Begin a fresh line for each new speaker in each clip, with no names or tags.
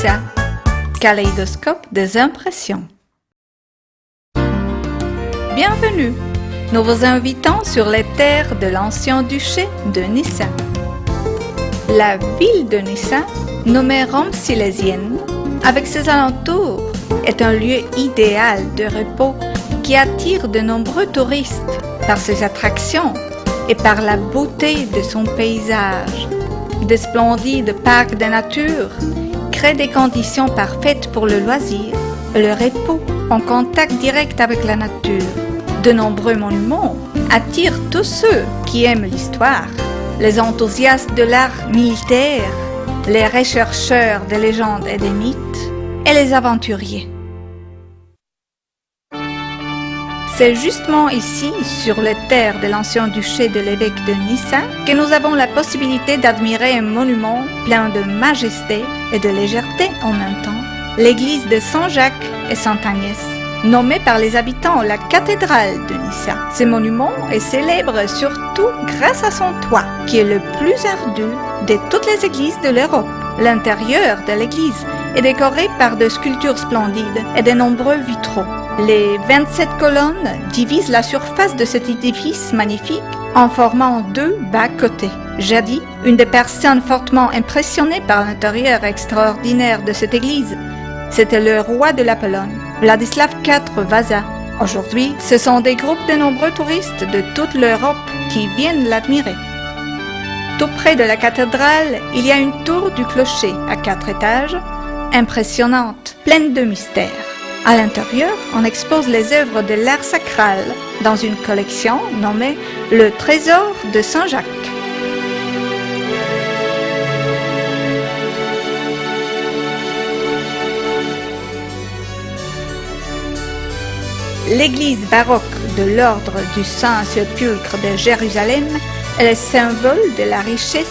Nissa, kaléidoscope des impressions. Bienvenue, nous vous invitons sur les terres de l'ancien duché de Nissa. La ville de Nissa, nommée Rome silésienne, avec ses alentours, est un lieu idéal de repos qui attire de nombreux touristes par ses attractions et par la beauté de son paysage. De splendides parcs de nature créent des conditions parfaites pour le loisir et le repos en contact direct avec la nature. De nombreux monuments attirent tous ceux qui aiment l'histoire, les enthousiastes de l'art militaire, les rechercheurs de légendes et des mythes et les aventuriers. C'est justement ici, sur les terres de l'ancien duché de l'évêque de Nissa, que nous avons la possibilité d'admirer un monument plein de majesté et de légèreté en même temps, l'église de Saint-Jacques et Sainte-Agnès, nommée par les habitants la cathédrale de Nissa. Ce monument est célèbre surtout grâce à son toit, qui est le plus ardu de toutes les églises de l'Europe. L'intérieur de l'église est décoré par de sculptures splendides et de nombreux vitraux. Les 27 colonnes divisent la surface de cet édifice magnifique en formant deux bas-côtés. Jadis, une des personnes fortement impressionnées par l'intérieur extraordinaire de cette église, c'était le roi de la Pologne, Władysław IV Wasa. Aujourd'hui, ce sont des groupes de nombreux touristes de toute l'Europe qui viennent l'admirer. Tout près de la cathédrale, il y a une tour du clocher à 4 étages, impressionnante, pleine de mystères. À l'intérieur, on expose les œuvres de l'art sacral dans une collection nommée le Trésor de Saint-Jacques. L'église baroque de l'ordre du Saint-Sépulcre de Jérusalem est le symbole de la richesse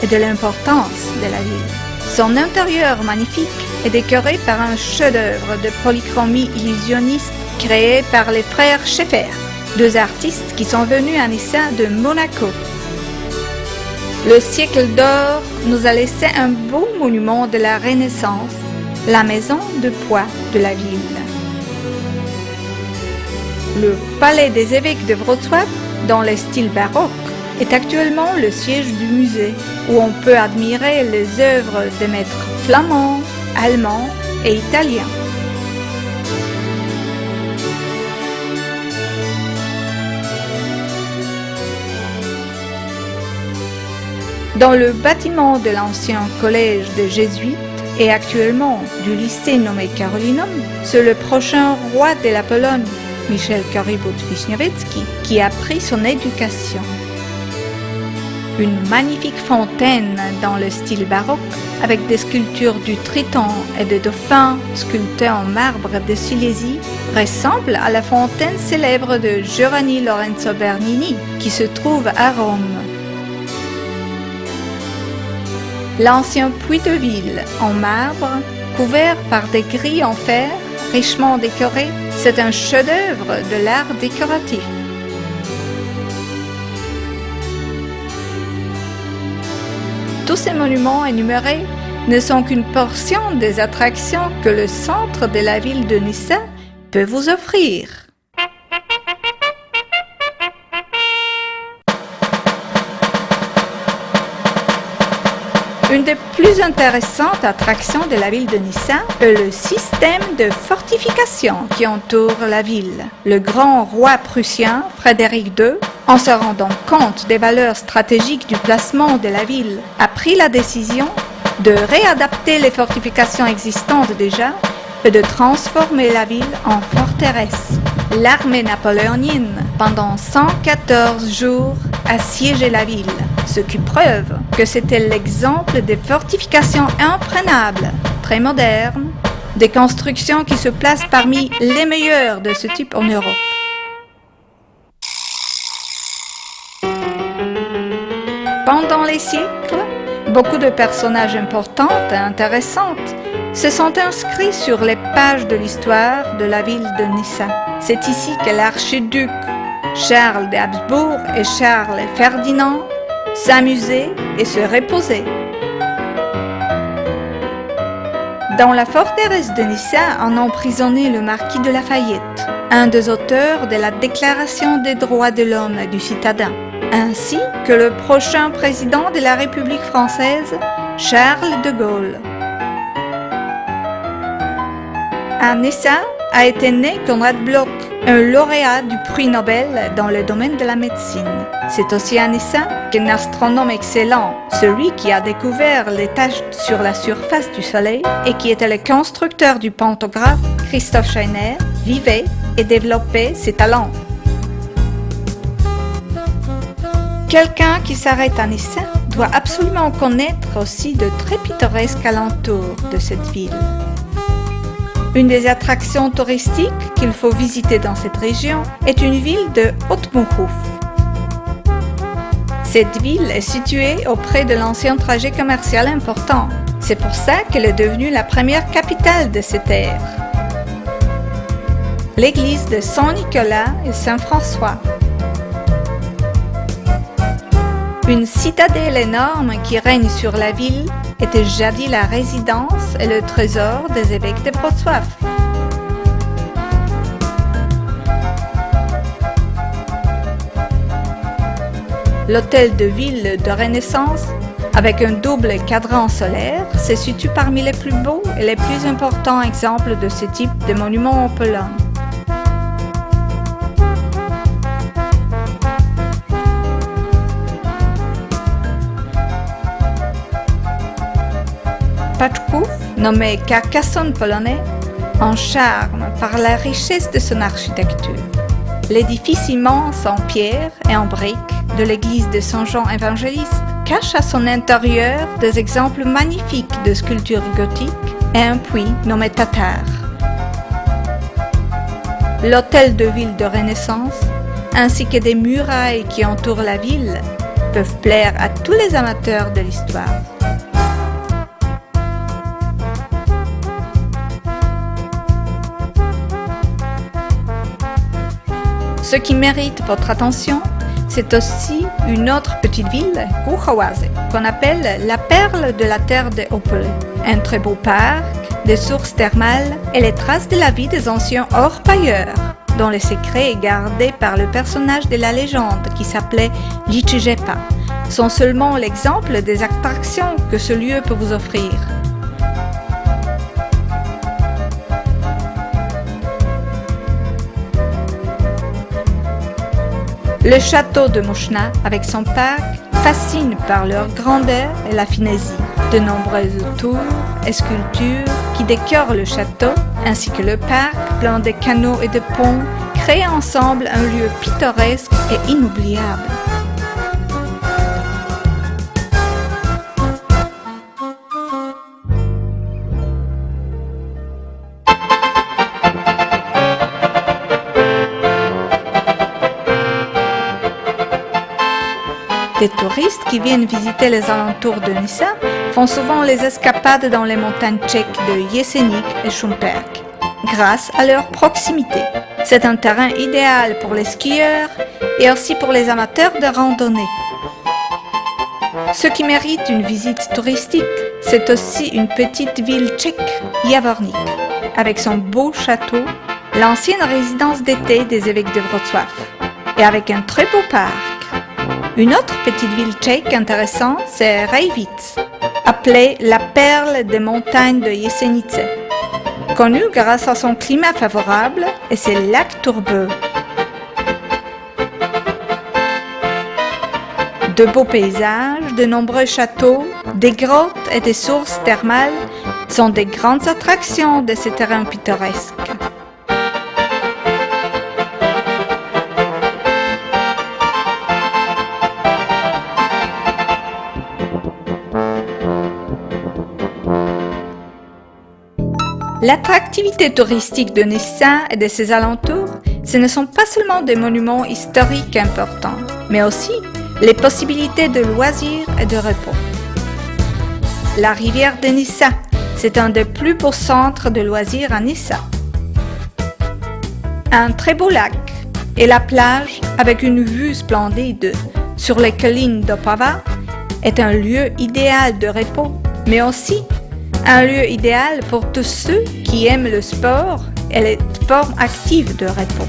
et de l'importance de la ville. Son intérieur magnifique est décoré par un chef-d'œuvre de polychromie illusionniste créé par les frères Schaeffer, deux artistes qui sont venus à Nissa de Monaco. Le siècle d'or nous a laissé un beau monument de la Renaissance, la maison de poids de la ville. Le palais des évêques de Wrocław, dans le style baroque, est actuellement le siège du musée, où on peut admirer les œuvres des maîtres flamands, allemands et italiens. Dans le bâtiment de l'ancien collège des Jésuites et actuellement du lycée nommé Carolinum, c'est le prochain roi de la Pologne, Michel Korybut-Wiśniowiecki, qui a pris son éducation. Une magnifique fontaine dans le style baroque, avec des sculptures du Triton et des dauphins sculptés en marbre de Silésie, ressemble à la fontaine célèbre de Giovanni Lorenzo Bernini, qui se trouve à Rome. L'ancien puits de ville en marbre, couvert par des grilles en fer, richement décorées, c'est un chef-d'œuvre de l'art décoratif. Tous ces monuments énumérés ne sont qu'une portion des attractions que le centre de la ville de Nissa peut vous offrir. Une des plus intéressantes attractions de la ville de Nissa est le système de fortification qui entoure la ville. Le grand roi prussien, Frédéric II, en se rendant compte des valeurs stratégiques du placement de la ville, a pris la décision de réadapter les fortifications existantes déjà et de transformer la ville en forteresse. L'armée napoléonienne, pendant 114 jours, a siégé la ville, ce qui prouve que c'était l'exemple des fortifications imprenables, très modernes, des constructions qui se placent parmi les meilleures de ce type en Europe. Pendant les siècles, beaucoup de personnages importants et intéressants se sont inscrits sur les pages de l'histoire de la ville de Nissa. C'est ici que l'archiduc Charles d'Habsbourg et Charles Ferdinand s'amusaient et se reposaient. Dans la forteresse de Nissa, on a emprisonné le marquis de Lafayette, un des auteurs de la Déclaration des droits de l'homme et du citadin, ainsi que le prochain président de la République française, Charles de Gaulle. À Nissa a été né Conrad Bloch, un lauréat du prix Nobel dans le domaine de la médecine. C'est aussi à Nissa qu'un astronome excellent, celui qui a découvert les taches sur la surface du Soleil et qui était le constructeur du pantographe, Christoph Scheiner, vivait et développait ses talents. Quelqu'un qui s'arrête à Nissa doit absolument connaître aussi de très pittoresques alentours de cette ville. Une des attractions touristiques qu'il faut visiter dans cette région est une ville de Haute-Mourouf. Cette ville est située auprès de l'ancien trajet commercial important. C'est pour ça qu'elle est devenue la première capitale de cette ère. L'église de Saint-Nicolas et Saint-François. Une citadelle énorme qui règne sur la ville était jadis la résidence et le trésor des évêques de Wrocław. L'hôtel de ville de Renaissance, avec un double cadran solaire, se situe parmi les plus beaux et les plus importants exemples de ce type de monument en Pologne. Paczków, nommé Carcassonne polonais, en charme par la richesse de son architecture. L'édifice immense en pierre et en briques de l'église de Saint-Jean évangéliste cache à son intérieur des exemples magnifiques de sculptures gothiques et un puits nommé Tatar. L'hôtel de ville de Renaissance, ainsi que des murailles qui entourent la ville, peuvent plaire à tous les amateurs de l'histoire. Ce qui mérite votre attention, c'est aussi une autre petite ville, Głuchołazy, qu'on appelle la perle de la terre de Opole. Un très beau parc, des sources thermales et les traces de la vie des anciens orpailleurs, dont le secret est gardé par le personnage de la légende qui s'appelait Liczyjepa, sont seulement l'exemple des attractions que ce lieu peut vous offrir. Le château de Moszna, avec son parc, fascine par leur grandeur et la finisie. De nombreuses tours et sculptures qui décorent le château, ainsi que le parc plein de canaux et de ponts, créent ensemble un lieu pittoresque et inoubliable. Les touristes qui viennent visiter les alentours de Nissa font souvent les escapades dans les montagnes tchèques de Jeseník et Šumperk, grâce à leur proximité. C'est un terrain idéal pour les skieurs et aussi pour les amateurs de randonnée. Ce qui mérite une visite touristique, c'est aussi une petite ville tchèque, Javorník, avec son beau château, l'ancienne résidence d'été des évêques de Wrocław, et avec un très beau parc. Une autre petite ville tchèque intéressante, c'est Rejvíc, appelée la perle des montagnes de Jesenice, connue grâce à son climat favorable et ses lacs tourbeux. De beaux paysages, de nombreux châteaux, des grottes et des sources thermales sont des grandes attractions de ce terrain pittoresque. L'attractivité touristique de Nissa et de ses alentours, ce ne sont pas seulement des monuments historiques importants, mais aussi les possibilités de loisirs et de repos. La rivière de Nissa, c'est un des plus beaux centres de loisirs à Nissa. Un très beau lac et la plage avec une vue splendide sur les collines d'Opava est un lieu idéal de repos, mais aussi Un lieu idéal pour tous ceux qui aiment le sport et les formes actives de repos.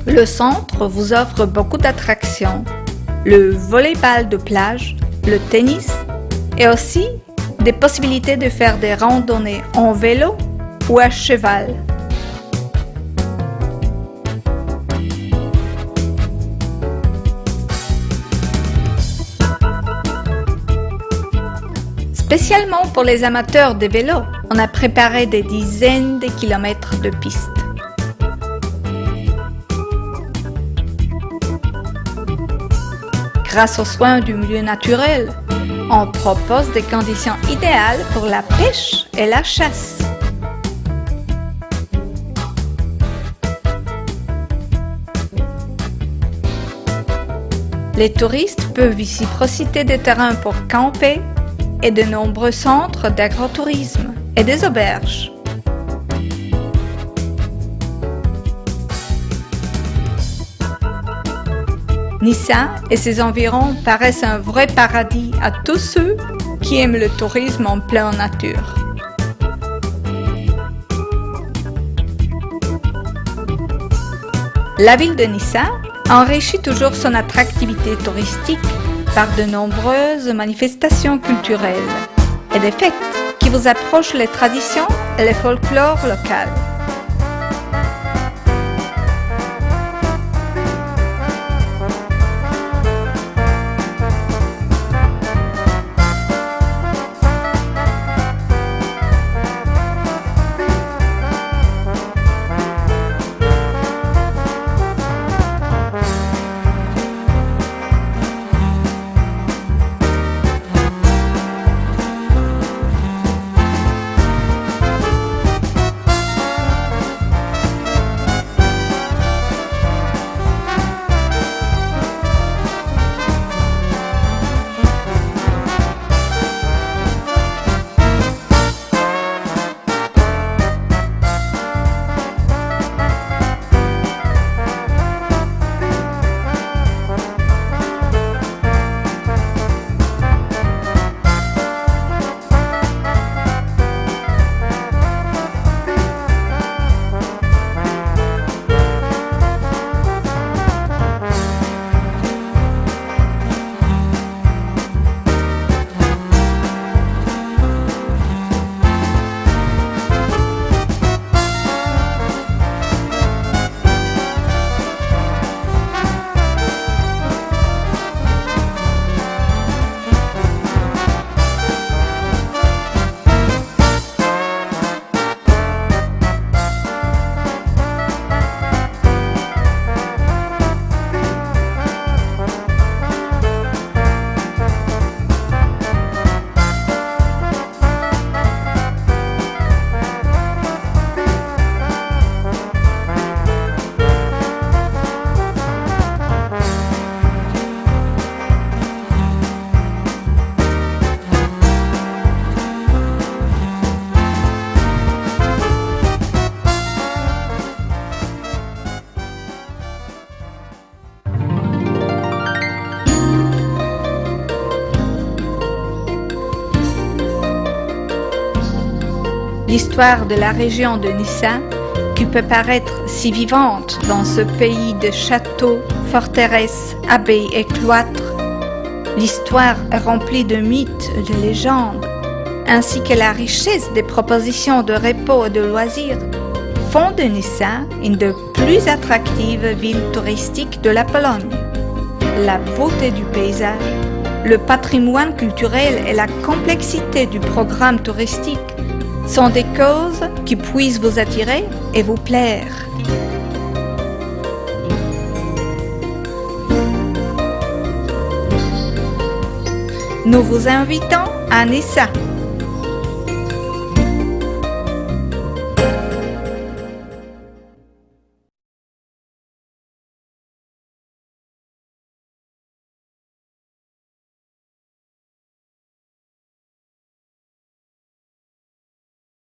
Le centre vous offre beaucoup d'attractions, le volleyball de plage, le tennis et aussi des possibilités de faire des randonnées en vélo ou à cheval. Spécialement pour les amateurs de vélo, on a préparé des dizaines de kilomètres de pistes. Grâce aux soins du milieu naturel, on propose des conditions idéales pour la pêche et la chasse. Les touristes peuvent ici profiter des terrains pour camper et de nombreux centres d'agrotourisme et des auberges. Nissa et ses environs paraissent un vrai paradis à tous ceux qui aiment le tourisme en pleine nature. La ville de Nissa enrichit toujours son attractivité touristique par de nombreuses manifestations culturelles et des fêtes qui vous approchent les traditions et les folklores locales. L'histoire de la région de Nissa, qui peut paraître si vivante dans ce pays de châteaux, forteresses, abbayes et cloîtres, l'histoire est remplie de mythes et de légendes, ainsi que la richesse des propositions de repos et de loisirs, font de Nissa une des plus attractives villes touristiques de la Pologne. La beauté du paysage, le patrimoine culturel et la complexité du programme touristique sont des causes qui puissent vous attirer et vous plaire. Nous vous invitons à Nissa.